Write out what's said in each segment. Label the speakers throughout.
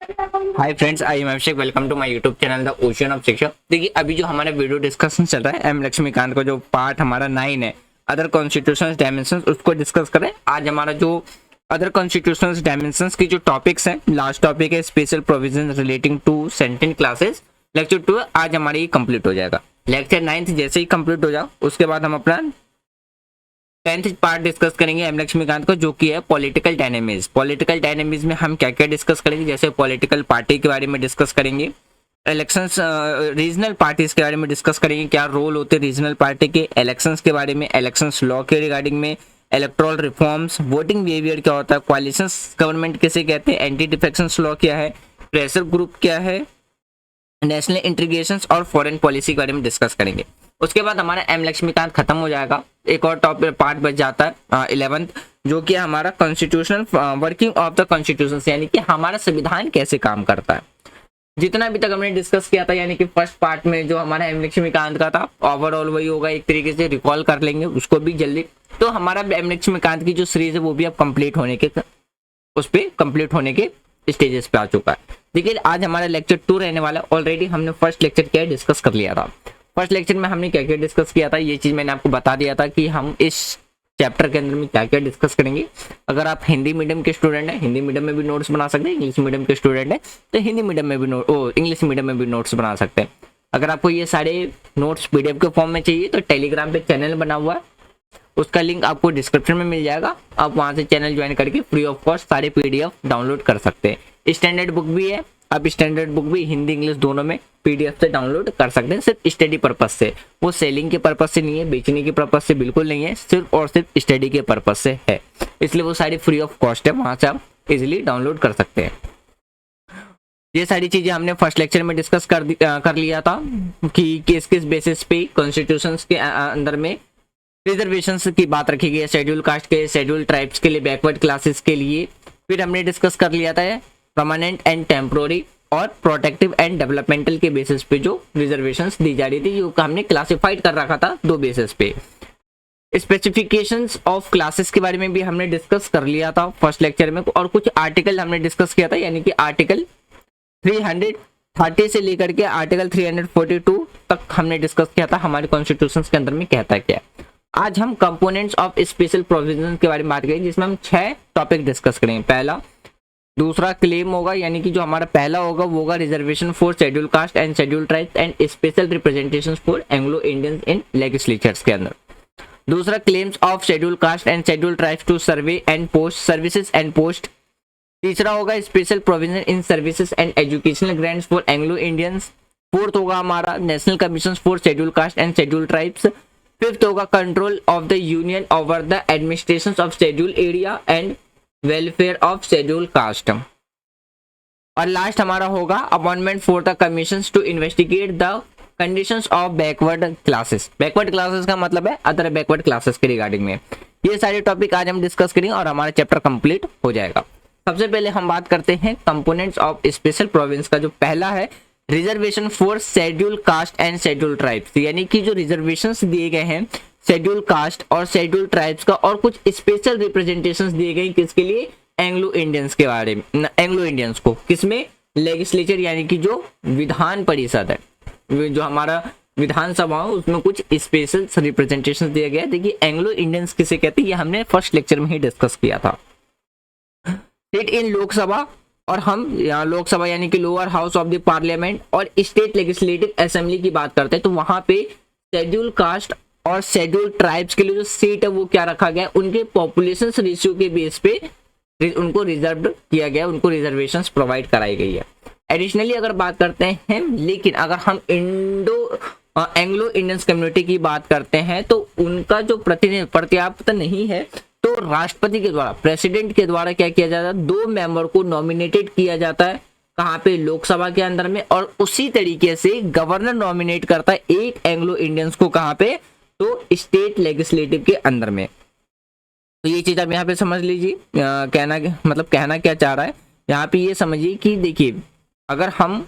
Speaker 1: Hi friends, I am Abhishek. Welcome to my YouTube channel the ocean of Shiksha. देखिए, अभी जो हमारा वीडियो डिस्कशन चल रहा है एम लक्ष्मीकांत का जो पार्ट हमारा 9 है, अदर कॉन्स्टिट्यूशंस डायमेंशंस, उसको डिस्कस करें। आज हमारा जो अदर कॉन्स्टिट्यूशंस डायमेंशंस की जो टॉपिक्स हैं, लास्ट टॉपिक है special provision relating to certain classes. Lecture 2 आज हमारी ये कंप्लीट हो जाएगा। लेक्चर 9 जैसे ही कंप्लीट हो जाओ उसके बाद हम अपना 10th पार्ट डिस्कस करेंगे एम लक्ष्मीकांत को, जो कि है पॉलिटिकल डायनेमिक्स। पॉलिटिकल डायनेमिक्स में हम क्या क्या डिस्कस करेंगे, जैसे पॉलिटिकल पार्टी के बारे में डिस्कस करेंगे, इलेक्शंस, रीजनल पार्टीज के बारे में डिस्कस करेंगे, क्या रोल होते हैं रीजनल पार्टी के, इलेक्शंस के बारे में, इलेक्शंस लॉ के रिगार्डिंग में, इलेक्टोरल रिफॉर्म्स, वोटिंग बिहेवियर क्या होता है, कोalition गवर्नमेंट किसे कहते हैं, एंटी डिफेक्शंस लॉ क्या है, प्रेशर ग्रुप क्या है, नेशनल इंटीग्रेशन और फॉरेन पॉलिसी के बारे में डिस्कस करेंगे। उसके बाद हमारा एम लक्ष्मीकांत खत्म हो जाएगा। एक और टॉपिक पार्ट बच जाता है 11th, जो कि हमारा constitutional working of the constitution, यानी कि हमारा संविधान कैसे काम करता है। जितना अभी तक हमने डिस्कस किया था, यानी कि फर्स्ट पार्ट में जो हमारा एम लक्ष्मीकांत का था, ओवरऑल वही होगा, एक तरीके से रिकॉल कर लेंगे उसको भी जल्दी। तो हमारा एम लक्ष्मीकांत की जो सीरीज है वो भी अब कंप्लीट होने के स्टेजेस पे आ चुका है। देखिए, आज हमारा लेक्चर 2 रहने वाला है। ऑलरेडी हमने फर्स्ट लेक्चर क्या डिस्कस कर लिया था। फर्स्ट लेक्चर में हमने क्या क्या डिस्कस किया था, ये चीज मैंने आपको बता दिया था कि हम इस चैप्टर के अंदर में क्या क्या डिस्कस करेंगे। अगर आप हिंदी मीडियम के स्टूडेंट हैं, हिंदी मीडियम में भी नोट्स बना सकते हैं। इंग्लिश मीडियम के स्टूडेंट हैं तो हिंदी मीडियम में भी इंग्लिश मीडियम में भी नोट्स बना सकते हैं। अगर आपको ये सारे नोट्स पीडीएफ के फॉर्म में चाहिए तो टेलीग्राम पे चैनल बना हुआ है, उसका लिंक आपको डिस्क्रिप्शन में मिल जाएगा। आप वहां से चैनल ज्वाइन करके फ्री ऑफ कॉस्ट सारे पीडीएफ डाउनलोड कर सकते हैं। स्टैंडर्ड बुक भी है, आप स्टैंडर्ड बुक भी हिंदी इंग्लिश दोनों में पीडीएफ से डाउनलोड कर सकते हैं, सिर्फ स्टडी पर्पज से। वो सेलिंग के पर्पज से नहीं है, बेचने के पर्पज से बिल्कुल नहीं है, सिर्फ और सिर्फ स्टडी के पर्पज से है। इसलिए वो सारी फ्री ऑफ कॉस्ट है, वहां से आप इजिली डाउनलोड कर सकते हैं। ये सारी चीजें हमने फर्स्ट लेक्चर में डिस्कस कर लिया था कि किस किस बेसिस पे कॉन्स्टिट्यूशन के अंदर में रिजर्वेशंस की बात रखी गई है, शेड्यूल कास्ट के, शेड्यूल ट्राइब्स के लिए, बैकवर्ड क्लासेस के लिए। फिर हमने डिस्कस कर लिया था परमानेंट एंड टेम्पोररी और प्रोटेक्टिव एंड डेवलपमेंटल के बेसिस पे जो रिजर्वेशंस दी जा रही थी, जो हमने क्लासिफाइड कर रखा था 2 बेसिस पे। स्पेसिफिकेशंस ऑफ क्लासेस के बारे में भी हमने डिस्कस कर लिया था फर्स्ट लेक्चर में, और कुछ आर्टिकल हमने डिस्कस किया था, यानी कि आर्टिकल 330 से लेकर के आर्टिकल 342 तक हमने डिस्कस किया था हमारे कॉन्स्टिट्यूशन के अंदर में कहता क्या है। आज हम कंपोनेंट्स ऑफ स्पेशल प्रोविजन के बारे में बात करेंगे, जिसमें हम 6 टॉपिक डिस्कस करेंगे। पहला, दूसरा क्लेम होगा, यानी कि जो हमारा पहला होगा वो होगा reservation for schedule caste and schedule tribes and special representation for Anglo Indians in legislatures के अंदर। दूसरा, claims of schedule caste and schedule tribes to survey and post services and post. तीसरा होगा special provision in services and educational grants for Anglo Indians. Fourth होगा हमारा national commission for schedule caste and schedule tribes. Fifth होगा control of the union over the administration of schedule area and welfare of schedule caste. और last हमारा होगा appointment for the commission to investigate the conditions of backward classes. Backward classes का मतलब है other backward classes के regarding में। ये सारे टॉपिक आज हम डिस्कस करेंगे और हमारा चैप्टर कंप्लीट हो जाएगा। सबसे पहले हम बात करते हैं कंपोनेंट्स ऑफ स्पेशल प्रोविंस का। जो पहला है reservation for schedule caste and schedule tribes, यानी कि जो रिजर्वेशंस दिए गए हैं शेड्यूल कास्ट और शेड्यूल ट्राइब्स का, और कुछ स्पेशल रिप्रेजेंटेशंस दिए गए किसके लिए, एंग्लो इंडियंस के बारे में। एंग्लो इंडियंस को किसमें, लेजिस्लेचर, यानी कि जो विधान परिषद है, जो हमारा विधानसभा है, उसमें कुछ स्पेशल रिप्रेजेंटेशन दिया गया। देखिए, एंग्लो इंडियंस किसे कहते हैं, ये हमने फर्स्ट लेक्चर में ही डिस्कस किया था। सीट इन लोकसभा, और हम यहाँ लोकसभा यानी कि lower house of the parliament, और स्टेट लेजिस्लेटिव असेंबली की बात करते हैं तो वहां पे शेड्यूल कास्ट और शेड्यूल ट्राइब्स के लिए जो सीट है वो क्या रखा गया है, उनके पॉपुलेशन रेशियो के बेस पे उनको रिजर्व किया गया, उनको रिजर्वेशंस प्रोवाइड कराई गई है। एडिशनली अगर बात करते हैं, लेकिन अगर हम एंग्लो इंडियंस कम्युनिटी की बात करते हैं तो उनका जो पर्याप्त नहीं है, तो राष्ट्रपति के द्वारा, प्रेसिडेंट के द्वारा क्या किया जाता है, 2 मेंबर को नॉमिनेटेड किया जाता है, कहाँ पे, लोकसभा के अंदर में, और उसी तरीके से गवर्नर नॉमिनेट करता है एक एंग्लो इंडियंस को, कहाँ पे, तो स्टेट लेजिस्लेटिव के अंदर में। तो ये चीज आप यहाँ पे समझ लीजिए, कहना क्या चाह रहा है यहाँ पे, ये समझिए कि देखिए, अगर हम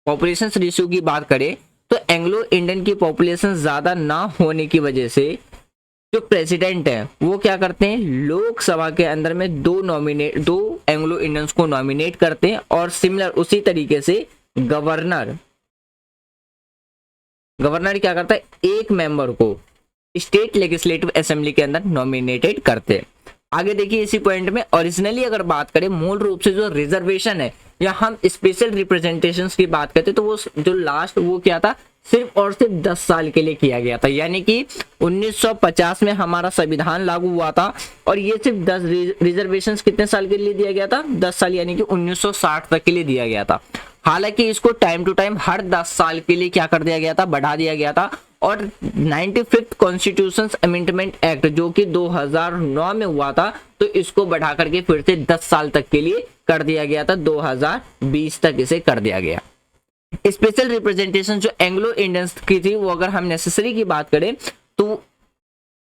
Speaker 1: पॉपुलेशन रेशियो की बात करें तो एंग्लो इंडियन की पॉपुलेशन ज्यादा ना होने की वजह से जो प्रेसिडेंट है वो क्या करते हैं, लोकसभा के अंदर में दो एंग्लो इंडियंस को नॉमिनेट करते हैं, और सिमिलर उसी तरीके से गवर्नर क्या करता है, एक मेंबर को स्टेट लेजिस्लेटिव असेंबली के अंदर नॉमिनेटेड करते हैं। आगे देखिए इसी पॉइंट में, ओरिजिनली अगर बात करें मूल रूप से जो रिजर्वेशन है या हम स्पेशल रिप्रेजेंटेशन की बात करते हैं, तो वो जो लास्ट वो क्या था, सिर्फ और सिर्फ 10 साल के लिए किया गया था। यानी कि 1950 में हमारा संविधान लागू हुआ था, और ये सिर्फ 10 रिजर्वेशन कितने साल के लिए दिया गया था, 10 साल, यानी कि 1960 तक के लिए दिया गया था। हालांकि इसको टाइम टू टाइम हर 10 साल के लिए क्या कर दिया गया था, बढ़ा दिया गया था। और 95th कॉन्स्टिट्यूशन अमेंडमेंट एक्ट जो कि 2009 में हुआ था, तो इसको बढ़ा करके फिर से 10 साल तक के लिए कर दिया गया था, 2020 तक इसे कर दिया गया। स्पेशल रिप्रेजेंटेशन जो एंग्लो इंडियंस की थी, वो अगर हम नेसेसरी की बात करें तो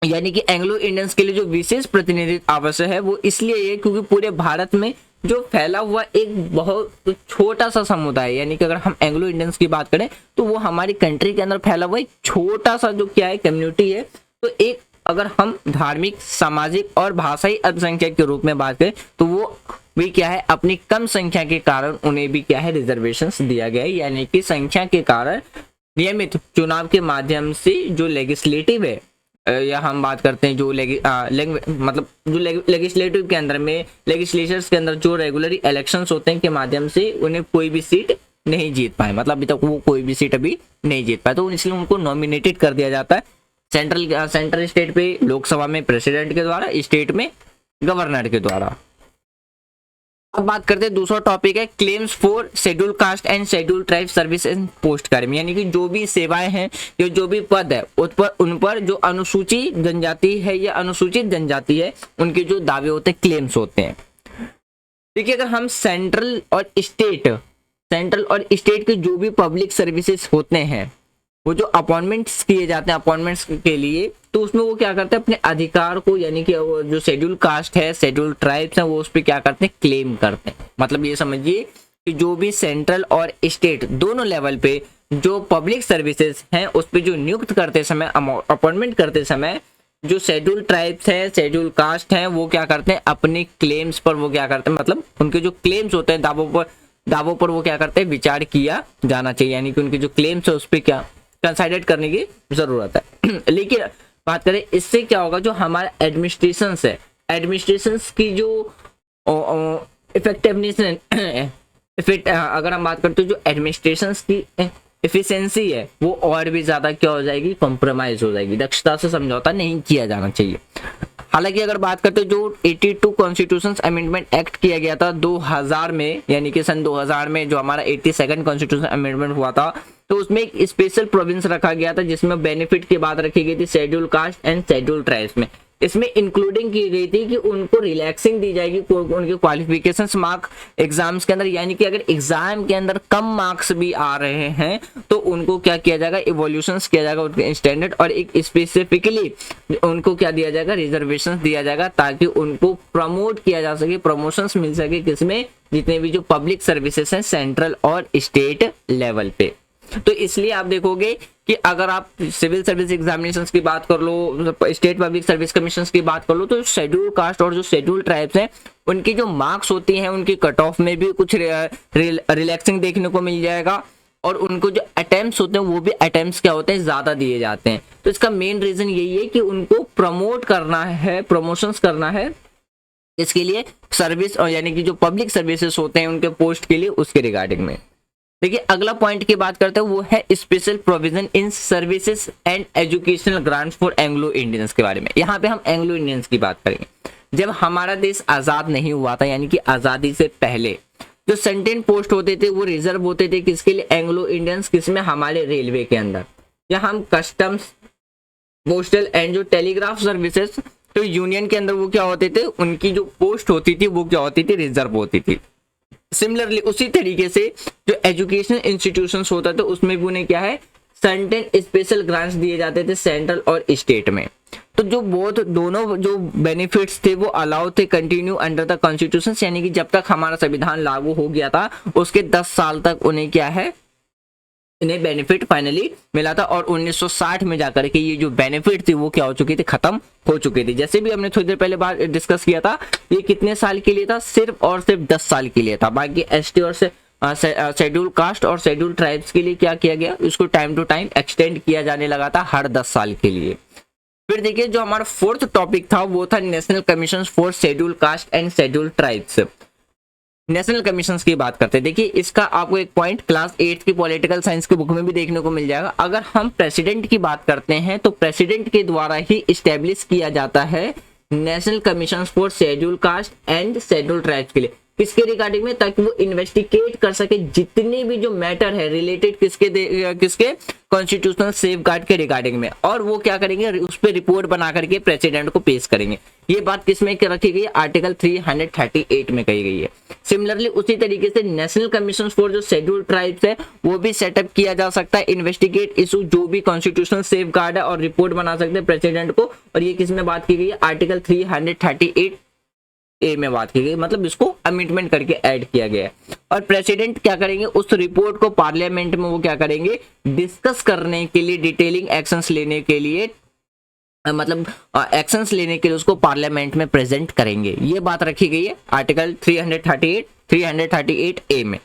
Speaker 1: यानी कि एंग्लो इंडियंस के लिए जो विशेष प्रतिनिधित्व आवश्यक है, वो इसलिए है क्योंकि पूरे भारत में जो फैला हुआ एक बहुत छोटा सा समुदाय, यानी कि अगर हम एंग्लो इंडियंस की बात करें तो वो हमारी कंट्री के अंदर फैला हुआ एक छोटा सा जो क्या है, कम्युनिटी है। तो एक अगर हम धार्मिक, सामाजिक और भाषाई अल्पसंख्यक के रूप में बात करें, तो वो भी क्या है, अपनी कम संख्या के कारण उन्हें भी क्या है, रिजर्वेशंस दिया गया है। यानी कि संख्या के कारण नियमित चुनाव के माध्यम से जो लेजिस्लेटिव है, या हम बात करते हैं जो मतलब जो लेजिस्लेटिव के अंदर में, लेजिस्लेचर्स के अंदर जो रेगुलरी इलेक्शंस होते हैं के माध्यम से उन्हें कोई भी सीट नहीं जीत पाए, मतलब अभी तक वो कोई भी सीट अभी नहीं जीत पाए, तो इसलिए उनको नॉमिनेटेड कर दिया जाता है सेंट्रल स्टेट पे लोकसभा में प्रेसिडेंट के द्वारा, स्टेट में गवर्नर के द्वारा। अब बात करते हैं दूसरा टॉपिक है claims for schedule caste and schedule tribe service and post कार्यक्रम, यानी कि जो भी सेवाएं हैं या जो भी पद है उन पर जो अनुसूचित जनजाति है या अनुसूचित जनजाति है, उनके जो दावे होते हैं, क्लेम्स होते हैं। देखिए अगर हम सेंट्रल और स्टेट के जो भी पब्लिक सर्विसेज होते हैं, वो जो अपॉइंटमेंट्स किए जाते हैं अपॉइंटमेंट्स के लिए, तो उसमें वो क्या करते हैं, अपने अधिकार को, यानी कि जो शेड्यूल कास्ट है, शेड्यूल ट्राइब्स हैं, वो उस पर क्या करते हैं, क्लेम करते हैं। मतलब ये समझिए कि जो भी सेंट्रल और स्टेट दोनों लेवल पे जो पब्लिक सर्विसेज हैं, उस पर जो नियुक्त करते समय, अपॉइंटमेंट करते समय, जो शेड्यूल ट्राइब्स हैं, शेड्यूल कास्ट हैं, वो क्या करते हैं, अपने क्लेम्स पर वो क्या करते हैं, मतलब उनके जो क्लेम्स होते हैं, दावों पर वो क्या करते हैं, विचार किया जाना चाहिए। यानी कि उनके जो क्लेम्स है उस पर क्या कंसाइडेड करने की जरूरत है। लेकिन बात करें इससे क्या होगा, जो हमारा एडमिनिस्ट्रेशन है, एडमिनिस्ट्रेशन की जो इफेक्टिवनेस अगर हम बात करते हैं, जो एडमिनिस्ट्रेशन की एफिशिएंसी है, वो और भी ज्यादा क्या हो जाएगी, कॉम्प्रोमाइज हो जाएगी, दक्षता से समझौता नहीं किया जाना चाहिए। हालांकि अगर बात करते हैं जो 82 कॉन्स्टिट्यूशन अमेंडमेंट एक्ट किया गया था 2000 में, यानी कि सन 2000 में जो हमारा 82nd कॉन्स्टिट्यूशन अमेंडमेंट हुआ था, तो उसमें एक स्पेशल प्रोविंस रखा गया था जिसमें बेनिफिट की बात रखी गई थी schedule caste and schedule tribes में। इसमें इंक्लूडिंग की गई थी कि उनको रिलैक्सिंग दी जाएगी उनके क्वालिफिकेशंस मार्क एग्जाम्स के अंदर, यानी कि अगर एग्जाम के अंदर कम मार्क्स भी आ रहे हैं तो उनको क्या किया जाएगा, इवोल्यूशंस किया जाएगा उनके स्टैंडर्ड, और एक स्पेसिफिकली उनको क्या दिया जाएगा, रिजर्वेशन दिया जाएगा, ताकि उनको प्रमोट किया जा सके, प्रमोशंस मिल सके, किसमें, जितने भी जो पब्लिक सर्विसेज हैं सेंट्रल और स्टेट लेवल पे। तो इसलिए आप देखोगे कि अगर आप सिविल सर्विस एग्जामिनेशंस की बात कर लो, स्टेट पब्लिक सर्विस कमीशंस की बात कर लो, तो शेड्यूल कास्ट और जो शेड्यूल ट्राइब्स हैं, उनकी जो मार्क्स होती हैं, उनकी कट ऑफ में भी कुछ रिलैक्सिंग देखने को मिल जाएगा, और उनको जो अटेम्प्ट्स होते हैं, वो भी अटेम्प्ट्स क्या होते हैं, ज्यादा दिए जाते हैं। तो इसका मेन रीजन यही है कि उनको प्रमोट करना है, प्रमोशंस करना है, इसके लिए सर्विस, और यानी कि जो पब्लिक सर्विसेज होते हैं उनके पोस्ट के लिए, उसके रिगार्डिंग में। देखिए अगला पॉइंट की बात करते हैं, वो है special provision in services and educational grants for Anglo Indians के बारे में। यहाँ पे हम एंग्लो इंडियंस की बात करेंगे। जब हमारा देश आजाद नहीं हुआ था, यानी कि आजादी से पहले जो सर्टेन पोस्ट होते थे वो रिजर्व होते थे किसके लिए, एंग्लो इंडियंस, किसमें, हमारे रेलवे के अंदर, या हम कस्टम्स, पोस्टल एंड जो टेलीग्राफ सर्विसेज, तो यूनियन के अंदर वो क्या होते थे, उनकी जो पोस्ट होती थी वो क्या होती थी, रिजर्व होती थी। सिमिलरली उसी तरीके से जो एजुकेशनल इंस्टीट्यूशंस होता था उसमें भी उन्हें क्या है, सर्टेन स्पेशल ग्रांट्स दिए जाते थे सेंट्रल और स्टेट में। तो जो दोनों जो बेनिफिट्स थे वो अलाउ थे कंटिन्यू अंडर द कॉन्स्टिट्यूशन, यानी कि जब तक हमारा संविधान लागू हो गया था उसके 10 साल तक उन्हें क्या है, इन्हें बेनिफिट फाइनली मिला था और 1960 में जाकर के ये जो बेनिफिट थी वो क्या हो चुकी थी, खत्म हो चुकी थी। जैसे भी हमने थोड़ी देर पहले बात डिस्कस किया था, ये कितने साल के लिए था, सिर्फ और सिर्फ 10 साल के लिए था। बाकी एसटी और शेड्यूल कास्ट और शेड्यूल ट्राइब्स के लिए क्या किया गया, इसको टाइम टू टाइम एक्सटेंड किया जाने लगा था हर 10 साल के लिए। फिर देखिए जो हमारा फोर्थ टॉपिक था वो था national commission for schedule caste and schedule tribes. National commission की बात करते हैं, देखिए इसका आपको एक पॉइंट क्लास 8 की पॉलिटिकल साइंस की बुक में भी देखने को मिल जाएगा। अगर हम प्रेसिडेंट की बात करते हैं तो प्रेसिडेंट के द्वारा ही इस्टेब्लिश किया जाता है national commission for schedule caste and schedule tribes के लिए। किसके रिगार्डिंग में, ताकि वो इन्वेस्टिगेट कर सके जितने भी जो मैटर है रिलेटेड किसके कॉन्स्टिट्यूशनल सेफगार्ड के रिगार्डिंग में, और वो क्या करेंगे, उस पर रिपोर्ट बना करके प्रेसिडेंट को पेश करेंगे। ये बात किसमें रखी गई है, आर्टिकल 338 में कही गई है। सिमिलरली उसी तरीके से नेशनल कमीशन फॉर जो शेड्यूल ट्राइब्स है वो भी सेटअप किया जा सकता है, इन्वेस्टिगेट इशू जो भी कॉन्स्टिट्यूशनल सेफगार्ड है और रिपोर्ट बना सकते हैं प्रेसिडेंट को। और ये किसमें बात की गई है, आर्टिकल 338 ए में बात की गई, मतलब इसको अमेंडमेंट करके ऐड किया गया है। और प्रेसिडेंट क्या करेंगे, उस रिपोर्ट को पार्लियामेंट में वो क्या करेंगे, डिस्कस करने के लिए, डिटेलिंग एक्शंस लेने के लिए, मतलब एक्शंस लेने के लिए उसको पार्लियामेंट में प्रेजेंट करेंगे। ये बात रखी गई है आर्टिकल 338 ए में,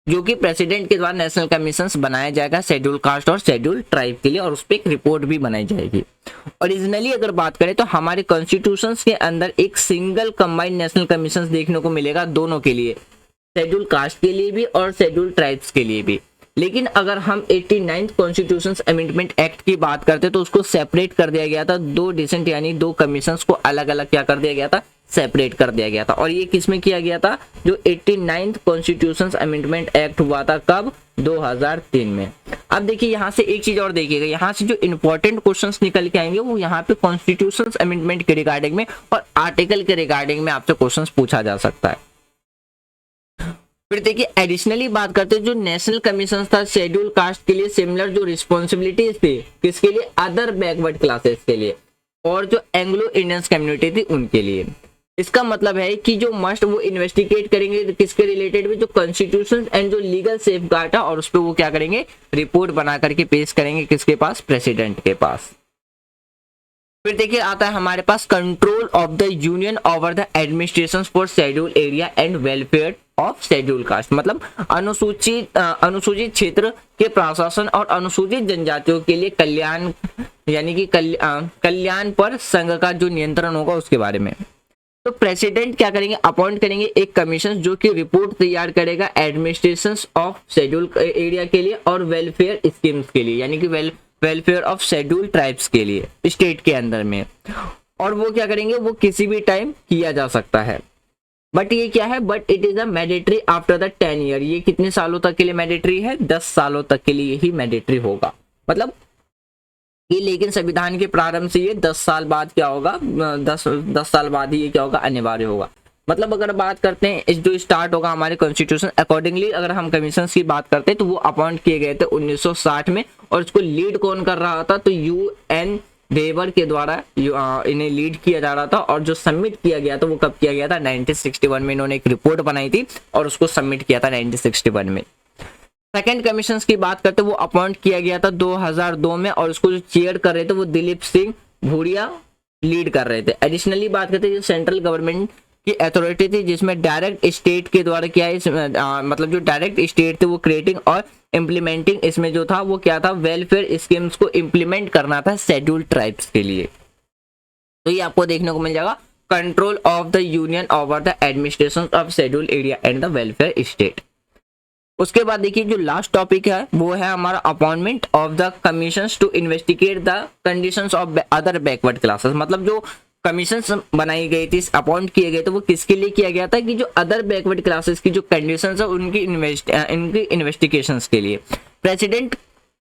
Speaker 1: जो कि प्रेसिडेंट के द्वारा नेशनल कमीशन बनाया जाएगा शेड्यूल कास्ट और शेड्यूल ट्राइब के लिए, और उस पर एक रिपोर्ट भी बनाई जाएगी। ओरिजिनली अगर बात करें तो हमारे कॉन्स्टिट्यूशन के अंदर एक सिंगल कंबाइंड नेशनल कमीशन देखने को मिलेगा दोनों के लिए, शेड्यूल कास्ट के लिए भी और शेड्यूल ट्राइब्स के लिए भी। लेकिन अगर हम 89th कॉन्स्टिट्यूशन अमेंडमेंट एक्ट की बात करते तो उसको सेपरेट कर दिया गया था, दो डिसेंट यानी दो कमीशंस को अलग अलग क्या कर दिया गया था, सेपरेट कर दिया गया था। और ये किसमें किया गया था, जो 89th कॉन्स्टिट्यूशन अमेंडमेंट एक्ट हुआ था, कब, 2003 में। अब देखिए यहाँ से एक चीज और देखिएगा, यहाँ से जो इंपॉर्टेंट क्वेश्चंस निकल के आएंगे वो यहाँ पे कॉन्स्टिट्यूशन अमेंडमेंट के रिगार्डिंग में और आर्टिकल के रिगार्डिंग में आपसे क्वेश्चंस पूछा जा सकता है। फिर देखिए एडिशनली बात करते हैं, जो नेशनल कमीशन था शेड्यूल कास्ट के लिए सिमिलर जो रिस्पॉन्सिबिलिटीज थी, किसके लिए, अदर बैकवर्ड क्लासेस के लिए, और जो एंग्लो इंडियंस कम्युनिटी थी उनके लिए। इसका मतलब है कि जो मस्ट वो इन्वेस्टिगेट करेंगे किसके रिलेटेड भी, जो कॉन्स्टिट्यूशन एंड जो लीगल सेफगार्ड है, और उस पर वो क्या करेंगे, रिपोर्ट बना करके पेश करेंगे किसके पास, प्रेसिडेंट के पास। फिर देखिए आता है हमारे पास control of the union over the administration for schedule area and welfare of schedule caste, मतलब अनुसूचित क्षेत्र के प्रशासन और अनुसूचित जनजातियों के लिए कल्याण यानी कि कल्याण पर संघ का जो नियंत्रण होगा उसके बारे में। तो प्रेसिडेंट क्या करेंगे, अपॉइंट करेंगे एक कमीशन जो कि रिपोर्ट तैयार करेगा एडमिनिस्ट्रेशन ऑफ शेड्यूल एरिया के लिए और वेलफेयर स्कीम्स के लिए, यानी कि वेलफेयर ऑफ शेड्यूल ट्राइब्स के लिए स्टेट के अंदर में। और वो क्या करेंगे, वो किसी भी टाइम किया जा सकता है, बट ये क्या है, but it is a mandatory after the 10 year. ये कितने सालों तक के लिए मैंडेटरी है, 10 सालों तक के लिए ही मैंडेटरी होगा, मतलब ये, लेकिन संविधान के प्रारंभ से ये 10 साल बाद क्या होगा, 10 साल बाद ही ये क्या होगा, अनिवार्य होगा। मतलब अगर बात करते हैं इस जो स्टार्ट होगा हमारे कॉन्स्टिट्यूशन अकॉर्डिंगली, अगर हम कमीशन की बात करते हैं तो वो अपॉइंट किए गए थे 1960 में, और इसको लीड कौन कर रहा था, तो UN वेबर के द्वारा इन्हें लीड किया जा रहा था। और जो सबमिट किया गया था वो कब किया गया था, 1961 में इन्होंने एक रिपोर्ट बनाई थी और उसको सबमिट किया था 1961 में। सेकंड कमीशन की बात करते वो अपॉइंट किया गया था 2002 में, और उसको जो चेयर कर रहे थे वो दिलीप सिंह भूरिया लीड कर रहे थे। एडिशनली बात करते जो सेंट्रल गवर्नमेंट की अथॉरिटी थी जिसमें डायरेक्ट स्टेट के द्वारा क्या है, मतलब जो डायरेक्ट स्टेट थे वो क्रिएटिंग और इम्प्लीमेंटिंग, इसमें जो था वो क्या था, वेलफेयर स्कीम्स को इम्प्लीमेंट करना था शेड्यूल ट्राइब्स के लिए। तो ये आपको देखने को मिल जाएगा, control of the union over the administration of schedule area and the welfare state. उसके बाद देखिए जो लास्ट टॉपिक है वो है हमारा appointment of the commissions to investigate the conditions of other backward classes. मतलब जो कमीशन बनाई गई थी, अपॉइंट किए गए थे, वो किसके लिए किया गया था, कि जो अदर बैकवर्ड क्लासेस की जो कंडीशंस है उनकी इन्वेस्टिगेशंस के लिए प्रेसिडेंट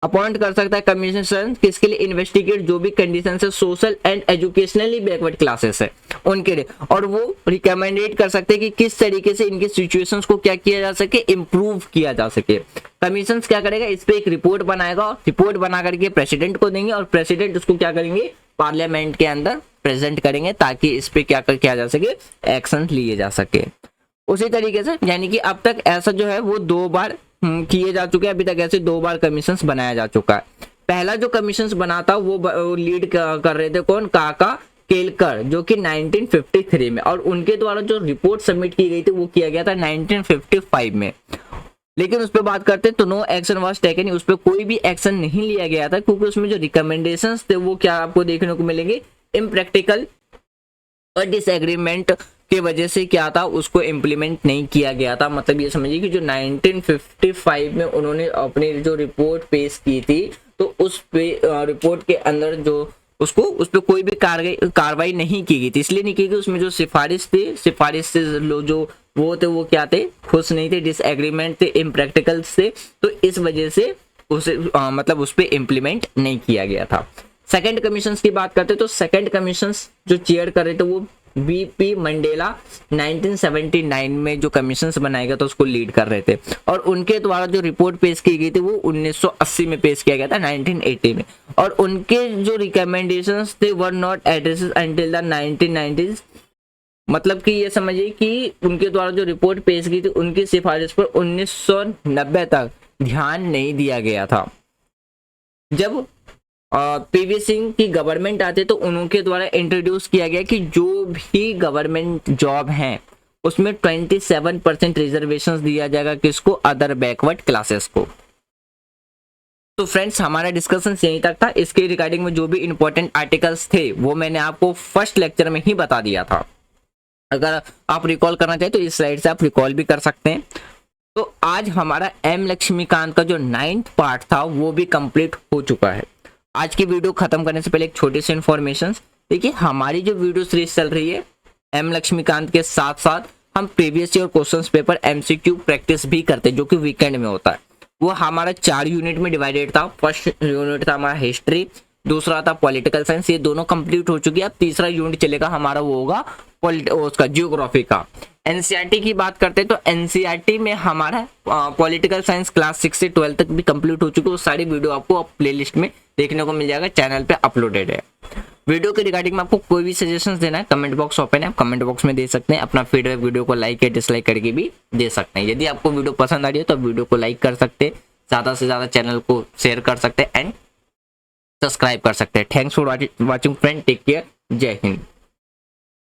Speaker 1: अपॉइंट कर सकता है कमीशन किसके लिए, इन्वेस्टिगेट जो भी कंडीशन है social and educationally backward classes है उनके लिए, और वो रिकमेंडेट कर सकते हैं कि किस तरीके से इनकी सिचुएशंस को क्या किया जा सके, इम्प्रूव किया जा सके। कमीशन क्या करेगा, इस पे एक रिपोर्ट बनाएगा, रिपोर्ट बना करके प्रेसिडेंट को देंगे, और प्रेसिडेंट उसको क्या करेंगे, पार्लियामेंट के अंदर प्रेजेंट करेंगे, ताकि इस पे क्या किया जा सके, एक्शन लिए जा सके। उसी तरीके से यानी कि अब तक ऐसा जो है वो 2 बार किए जा चुके हैं। अभी तक ऐसे 2 बार कमीशंस बनाया जा चुका है। पहला जो कमीशंस बना था वो लीड कर रहे थे कौन, काका केलकर, जो कि 1953 में, और उनके द्वारा जो रिपोर्ट सबमिट की गई थी वो किया गया था 1955 में। लेकिन उस पर बात करते तो नो एक्शन वाज टेकन, उस पर कोई भी एक्शन नहीं लिया गया था, क्योंकि उसमें जो रिकमेंडेशंस थे वो क्या आपको देखने को मिलेंगे, इम्प्रैक्टिकल और डिसएग्रीमेंट के वजह से क्या था, उसको इम्प्लीमेंट नहीं किया गया था। मतलब ये समझिए कि जो 1955 में उन्होंने अपनी जो रिपोर्ट पेश की थी, तो उस पे रिपोर्ट के अंदर जो उस पर कोई भी कार्रवाई नहीं की गई थी। इसलिए नहीं की गई, उसमें जो सिफारिश से लोग जो वो थे वो क्या थे, खुश नहीं थे, डिसएग्रीमेंट थे, इम्प्रैक्टिकल थे, तो इस वजह से उसे मतलब उस पर इम्प्लीमेंट नहीं किया गया था। सेकंड कमीशन की बात करते तो सेकंड कमीशन जो चेयर कर रहे थे वो बीपी मंडेला 1979 में जो कमीशंस बनाया गया था उसको लीड कर रहे थे, और उनके द्वारा जो रिपोर्ट पेश की गई थी वो 1980 में पेश किया गया था, 1980 में, और उनके जो रिकमेंडेशंस थे were not addresses until the 1990s। मतलब कि ये समझिए कि उनके द्वारा जो रिपोर्ट पेश की थी उनकी सिफारिश पर 1990 तक ध्यान नहीं दिया गया था। जब पीवी सिंह की गवर्नमेंट आते तो उनके द्वारा इंट्रोड्यूस किया गया कि जो भी गवर्नमेंट जॉब हैं उसमें 27% रिजर्वेशंस दिया जाएगा, किसको, अदर बैकवर्ड क्लासेस को। तो फ्रेंड्स हमारा डिस्कशन यहीं तक था। इसके रिगार्डिंग में जो भी इंपॉर्टेंट आर्टिकल्स थे वो मैंने आपको फर्स्ट लेक्चर में ही बता दिया था। अगर आप रिकॉल करना चाहें तो इस स्लाइड से आप रिकॉल भी कर सकते हैं। तो आज हमारा एम लक्ष्मीकांत का जो 9th पार्ट था वो भी कंप्लीट हो चुका है। आज की वीडियो खत्म करने से पहले एक छोटी सी इन्फॉर्मेशन, देखिए हमारी जो वीडियो सीरीज चल रही है एम लक्ष्मीकांत के साथ साथ हम previous year questions paper MCQ practice भी करते हैं, जो कि वीकेंड में होता है। वो हमारा 4 यूनिट में डिवाइडेड था। फर्स्ट यूनिट था हमारा हिस्ट्री, दूसरा था पॉलिटिकल साइंस, ये दोनों कंप्लीट हो चुकी है। अब तीसरा यूनिट चलेगा हमारा, वो होगा उसका जियोग्राफी का। एनसीईआरटी की बात करते हैं तो एनसीईआरटी में हमारा पॉलिटिकल साइंस क्लास 6 से 12 तक भी कंप्लीट हो चुकी है। वो सारी वीडियो आपको प्लेलिस्ट में देखने को मिल जाएगा, चैनल पे अपलोडेड है। वीडियो के रिगार्डिंग में आपको कोई भी सजेशंस देना है, कमेंट बॉक्स ओपन है, आप कमेंट बॉक्स में दे सकते हैं। अपना फीडबैक वीडियो को लाइक या डिसलाइक करके भी दे सकते हैं। यदि आपको वीडियो पसंद आ रही है तो वीडियो को लाइक कर सकते हैं, ज़्यादा से ज़्यादा चैनल को शेयर कर सकते हैं एंड सब्सक्राइब कर सकते हैं। Thanks for watching friend, take care, जय हिंद।